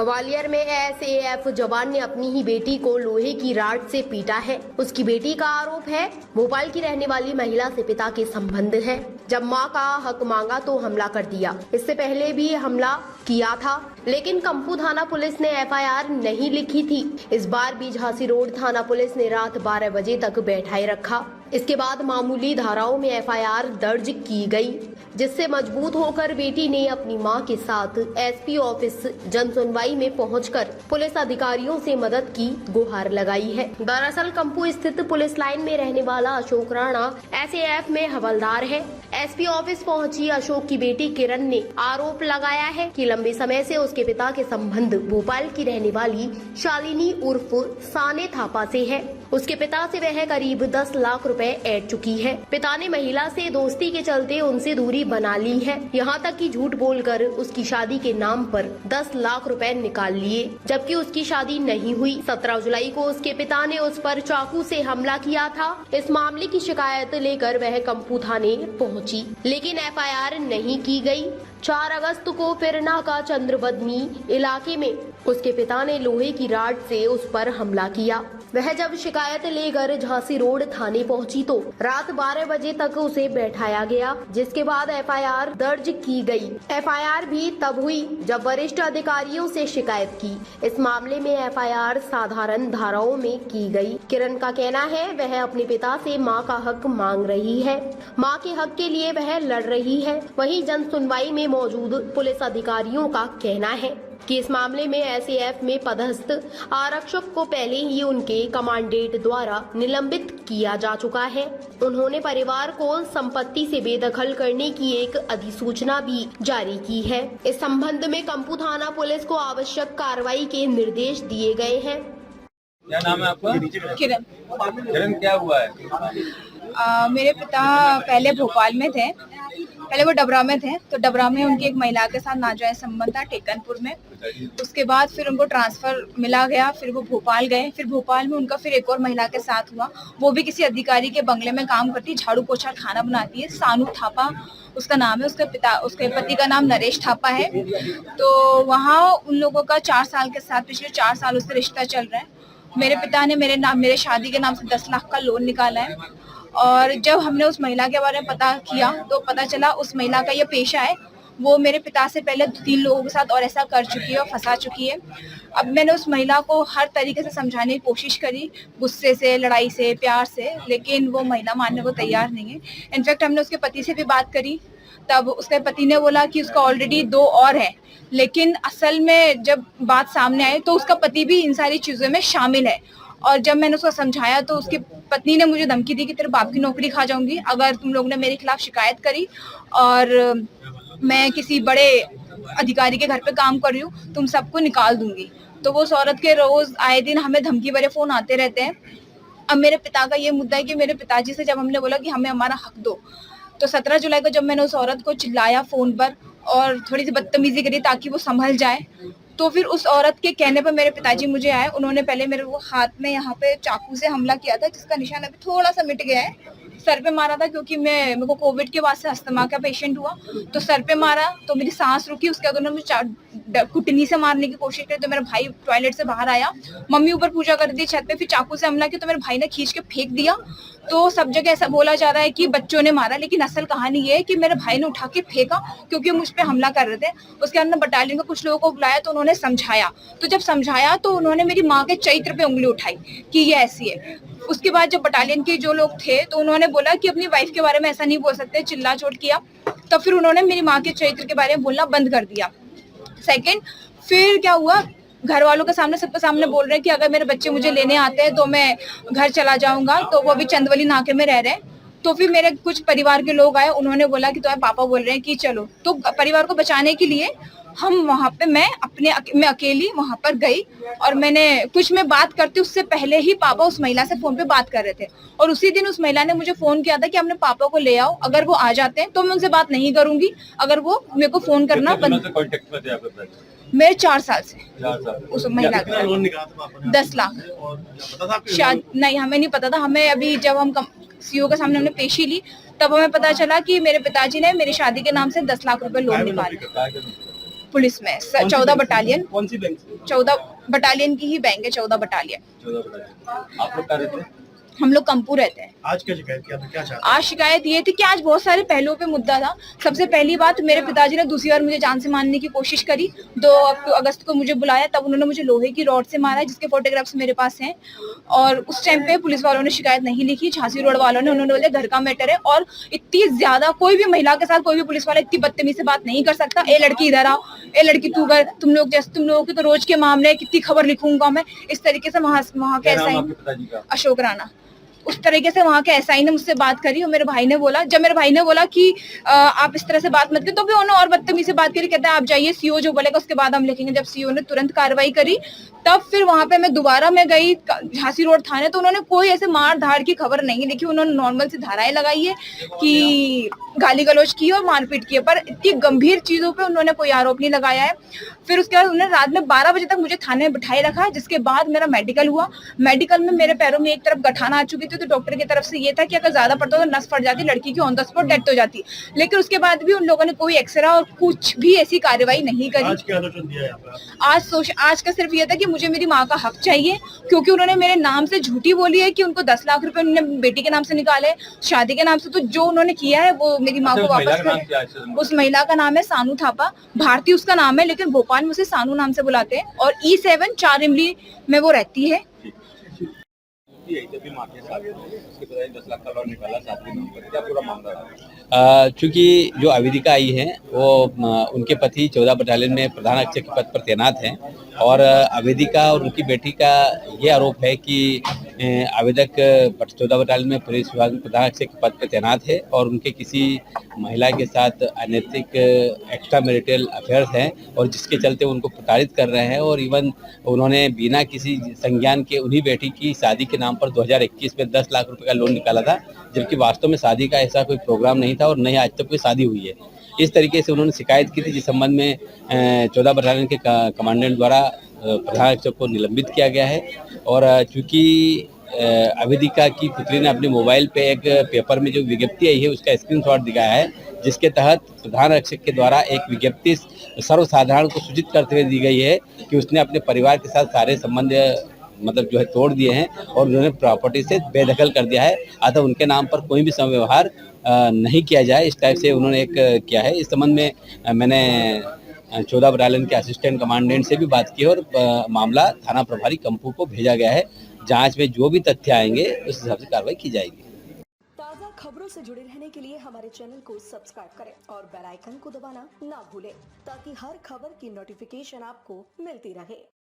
ग्वालियर में एसएएफ जवान ने अपनी ही बेटी को लोहे की राड से पीटा है। उसकी बेटी का आरोप है भोपाल की रहने वाली महिला से पिता के संबंध है। जब मां का हक मांगा तो हमला कर दिया। इससे पहले भी हमला किया था, लेकिन कंपू थाना पुलिस ने एफआईआर नहीं लिखी थी। इस बार भी झांसी रोड थाना पुलिस ने रात 12 बजे तक बैठाए रखा। इसके बाद मामूली धाराओं में एफआईआर दर्ज की गई, जिससे मजबूत होकर बेटी ने अपनी मां के साथ एसपी ऑफिस जनसुनवाई में पहुंचकर पुलिस अधिकारियों से मदद की गुहार लगाई है। दरअसल कंपू स्थित पुलिस लाइन में रहने वाला अशोक राणा एसएएफ में हवलदार है। एसपी ऑफिस पहुंची अशोक की बेटी किरण ने आरोप लगाया है कि लंबे समय से उसके पिता के संबंध भोपाल की रहने वाली शालिनी उर्फ साने थापा से है। उसके पिता से वह करीब 10 लाख रुपए ऐंठ चुकी है। पिता ने महिला से दोस्ती के चलते उनसे दूरी बना ली है। यहाँ तक कि झूठ बोलकर उसकी शादी के नाम पर 10 लाख रुपए निकाल लिए, जबकि उसकी शादी नहीं हुई। 17 जुलाई को उसके पिता ने उस पर चाकू से हमला किया था। इस मामले की शिकायत लेकर वह कंपू थाने पहुंची, लेकिन एफआईआर नहीं की गई। 4 अगस्त को फिरना का चंद्रबदनी इलाके में उसके पिता ने लोहे की राड से उस पर हमला किया। वह जब शिकायत लेकर झांसी रोड थाने पहुंची तो रात 12 बजे तक उसे बैठाया गया, जिसके बाद एफआईआर दर्ज की गई। एफआईआर भी तब हुई जब वरिष्ठ अधिकारियों से शिकायत की। इस मामले में एफआईआर साधारण धाराओं में की गई। किरण का कहना है वह अपने पिता से मां का हक मांग रही है। मां के हक के लिए वह लड़ रही है। वहीं जन सुनवाई में मौजूद पुलिस अधिकारियों का कहना है कि इस मामले में एसएएफ में पदस्थ आरक्षक को पहले ही उनके कमांडेंट द्वारा निलंबित किया जा चुका है। उन्होंने परिवार को संपत्ति से बेदखल करने की एक अधिसूचना भी जारी की है। इस संबंध में कंपू थाना पुलिस को आवश्यक कार्रवाई के निर्देश दिए गए हैं। क्या नाम है आपका? किरण। किरण, क्या हुआ है? मेरे पिता पहले भोपाल में थे, पहले वो डबरा में थे। तो डबरा में उनकी एक महिला के साथ नाजायज संबंध था टेकनपुर में। उसके बाद फिर उनको ट्रांसफर मिला गया, फिर वो भोपाल गए। फिर भोपाल में उनका फिर एक और महिला के साथ हुआ। वो भी किसी अधिकारी के बंगले में काम करती, झाड़ू पोछा खाना बनाती है। सानू थापा उसका नाम है। उसके पति का नाम नरेश थापा है। तो वहाँ उन लोगों का 4 साल के साथ पिछले 4 साल उससे रिश्ता चल रहा है। मेरे पिता ने मेरे शादी के नाम से 10 लाख का लोन निकाला है। और जब हमने उस महिला के बारे में पता किया तो पता चला उस महिला का ये पेशा है। वो मेरे पिता से पहले 3 लोगों के साथ और ऐसा कर चुकी है और फंसा चुकी है। अब मैंने उस महिला को हर तरीके से समझाने की कोशिश करी, गुस्से से, लड़ाई से, प्यार से, लेकिन वो महिला मानने को तैयार नहीं है। इनफैक्ट हमने उसके पति से भी बात करी, तब उसके पति ने बोला कि उसका ऑलरेडी 2 और है। लेकिन असल में जब बात सामने आई तो उसका पति भी इन सारी चीजों में शामिल है। और जब मैंने उसको समझाया तो उसकी पत्नी ने मुझे धमकी दी कि तेरे बाप की नौकरी खा जाऊंगी अगर तुम लोग ने मेरे खिलाफ शिकायत करी, और मैं किसी बड़े अधिकारी के घर पे काम कर रही हूँ, तुम सबको निकाल दूंगी। तो वो उस औरत के रोज आए दिन हमें धमकी भरे फोन आते रहते हैं। अब मेरे पिता का ये मुद्दा है कि मेरे पिताजी से जब हमने बोला कि हमें हमारा हक दो, तो 17 जुलाई को जब मैंने उस औरत को चिल्लाया फोन पर और थोड़ी सी बदतमीजी करी ताकि वो संभल जाए, तो फिर उस औरत के कहने पर मेरे पिताजी मुझे आए। उन्होंने पहले मेरे को हाथ में यहाँ पे चाकू से हमला किया था, जिसका निशान अभी थोड़ा सा मिट गया है। सर पे मारा था क्योंकि मेरे को कोविड के बाद से अस्थमा का पेशेंट हुआ, तो सर पे मारा तो मेरी सांस रुकी। उसके बाद उन्होंने कुटनी से मारने की कोशिश की, तो मेरा भाई टॉयलेट से बाहर आया, मम्मी ऊपर पूजा कर दी छत पे, फिर चाकू से हमला किया तो मेरे भाई ने खींच के फेंक दिया। तो सब जगह ऐसा बोला जा रहा है कि बच्चों ने मारा, लेकिन असल कहानी ये है कि मेरे भाई ने उठा के फेंका क्योंकि मुझ पे हमला कर रहे थे। उसके अंदर बटालियन के कुछ लोगों को बुलाया तो उन्होंने समझाया, तो जब समझाया तो उन्होंने मेरी माँ के चरित्र पे उंगली उठाई कि ये ऐसी है। उसके बाद जब बटालियन के जो लोग थे तो उन्होंने बोला कि अपनी वाइफ के बारे में ऐसा नहीं बोल सकते, चिल्ला चोट किया। तो फिर उन्होंने मेरी माँ के चरित्र के बारे में बोलना बंद कर दिया। सेकंड, फिर क्या हुआ, घर वालों के सामने, सबके सामने बोल रहे हैं कि अगर मेरे बच्चे मुझे लेने आते हैं तो मैं घर चला जाऊंगा। तो वो अभी चंदवली नाके में रह रहे हैं। तो फिर मेरे कुछ परिवार के लोग आए, उन्होंने बोला कि तुम्हारे पापा बोल रहे हैं कि चलो। तो परिवार को बचाने के लिए हम वहाँ पे मैं अकेली वहाँ पर गई और मैंने कुछ में बात करती उससे पहले ही पापा उस महिला से फोन पे बात कर रहे थे। और उसी दिन उस महिला ने मुझे फोन किया था कि अपने पापा को ले आओ, अगर वो आ जाते हैं तो मैं उनसे बात नहीं करूंगी, अगर वो मेरे को फोन करना बंद। मेरे 4 साल से उस महिला का 10 लाख शायद नहीं, हमें नहीं पता था। हमें अभी जब हम सीओ के सामने हमने पेशी ली तब हमें पता चला कि मेरे पिताजी ने मेरी शादी के नाम से 10 लाख रुपए लोन निकाले। पुलिस में 14 बटालियन। कौन सी बैंक से? 14 बटालियन की ही बैंक है, 14 बटालियन। 14 बटालियन। आप लोग कहाँ रहते हैं? हम लोग कंपू रहते हैं। आज क्या शिकायत किया, क्या चाहते आज शिकायत ये थी कि आज बहुत सारे पहलुओं पे मुद्दा था। सबसे पहली बात, मेरे पिताजी ने दूसरी बार मुझे जान से मारने की कोशिश करी। 2 अगस्त को मुझे बुलाया, तब उन्होंने मुझे लोहे की रॉड से मारा, जिसके फोटोग्राफ्स मेरे पास हैं। और उस टाइम पे पुलिस वालों ने शिकायत नहीं लिखी, झांसी रोड वालों ने, उन्होंने बोला घर का मैटर है। और इतनी ज्यादा कोई भी महिला के साथ कोई भी पुलिस वाला इतनी बदतमीजी से बात नहीं कर सकता। ए लड़की इधर आओ, ए लड़की तू कर, तुम लोगों के तो रोज के मामले हैं, कितनी खबर लिखूंगा मैं, इस तरीके से वहां के क्या नाम ऐसा है आपके पिताजी का? अशोक राणा। उस तरीके से वहां के एसआई ने मुझसे बात करी। और मेरे भाई ने बोला, जब मेरे भाई ने बोला कि आप इस तरह से बात मत करिए, तो भी उन्होंने और बदतमीजी से बात करी। कहता है आप जाइए, सीओ जो बोलेगा उसके बाद हम लिखेंगे। जब सीओ ने तुरंत कार्रवाई करी, तब फिर वहां पे मैं दोबारा गई झांसी रोड थाने, तो उन्होंने कोई ऐसे मार धाड़ की खबर नहीं लिखी। उन्होंने नॉर्मल सी धाराएं लगाई है कि गाली गलौज की और मारपीट की है, पर इतनी गंभीर चीजों पे उन्होंने कोई आरोप नहीं लगाया है। फिर उसके बाद उन्होंने रात में 12 बजे तक मुझे थाने में बिठाए रखा, जिसके बाद मेरा मेडिकल हुआ। मेडिकल में मेरे पैरों में एक तरफ गठान आ चुकी थी, तो डॉक्टर की तरफ से ये था कि अगर ज्यादा पड़ता तो नस फट जाती, लड़की की ऑन द स्पॉट डेथ हो जाती। लेकिन उसके बाद भी उन लोगों ने कोई एक्सरे और कुछ भी ऐसी कार्रवाई नहीं करी। आज क्या आलोचन दिया यहाँ पर? आज का सिर्फ ये था कि मुझे मेरी माँ का हक चाहिए, क्योंकि उन्होंने मेरे नाम से झूठी बोली है कि उनको 10 लाख रुपए उन्होंने बेटी के नाम से निकाले, शादी के नाम से। तो जो उन्होंने किया है वो मेरी माँ को वापस करें। उस महिला का नाम है सानू थापा, भारती उसका नाम है, लेकिन भोपाल में उसे सानू नाम से बुलाते हैं। और E7 4 इमली में वो रहती है। चूंकि जो अविदिका आई है वो उनके पति 14 बटालियन में प्रधान आरक्षक के पद पर तैनात हैं। और अविदिका और उनकी बेटी का ये आरोप है कि आवेदक 14 बटालियन में पुलिस विभाग में प्रधान आरक्षक के पद पर तैनात है और उनके किसी महिला के साथ अनैतिक एक्स्ट्रा मैरिटल अफेयर्स हैं, और जिसके चलते उनको प्रताड़ित कर रहे हैं। और इवन उन्होंने बिना किसी संज्ञान के उन्हीं बेटी की शादी के नाम पर 2021 में 10 लाख रुपए का लोन निकाला था, जबकि वास्तव में शादी का ऐसा कोई प्रोग्राम नहीं था और न ही आज तक कोई शादी हुई है। इस तरीके से उन्होंने शिकायत की थी, जिस संबंध में 14 बटालियन के कमांडेंट द्वारा प्रधान आरक्षक को निलंबित किया गया है। और चूंकि अविदिका की पुत्री ने अपने मोबाइल पे एक पेपर में जो विज्ञप्ति आई है उसका स्क्रीनशॉट दिखाया है, जिसके तहत प्रधान आरक्षक के द्वारा एक विज्ञप्ति सर्वसाधारण को सूचित करते हुए दी गई है कि उसने अपने परिवार के साथ सारे संबंध जो है तोड़ दिए हैं और उन्होंने प्रॉपर्टी से बेदखल कर दिया है। अतः उनके नाम पर कोई भी व्यवहार नहीं किया जाए, इस टाइप से उन्होंने एक किया है। इस संबंध में मैंने 14 बटालियन के असिस्टेंट कमांडेंट से भी बात की और मामला थाना प्रभारी कंपू को भेजा गया है। जांच में जो भी तथ्य आएंगे उस हिसाब से कार्रवाई की जाएगी। ताज़ा खबरों से जुड़े रहने के लिए हमारे चैनल को सब्सक्राइब करें और बेल आइकन को दबाना ना भूलें, ताकि हर खबर की नोटिफिकेशन आपको मिलती रहे।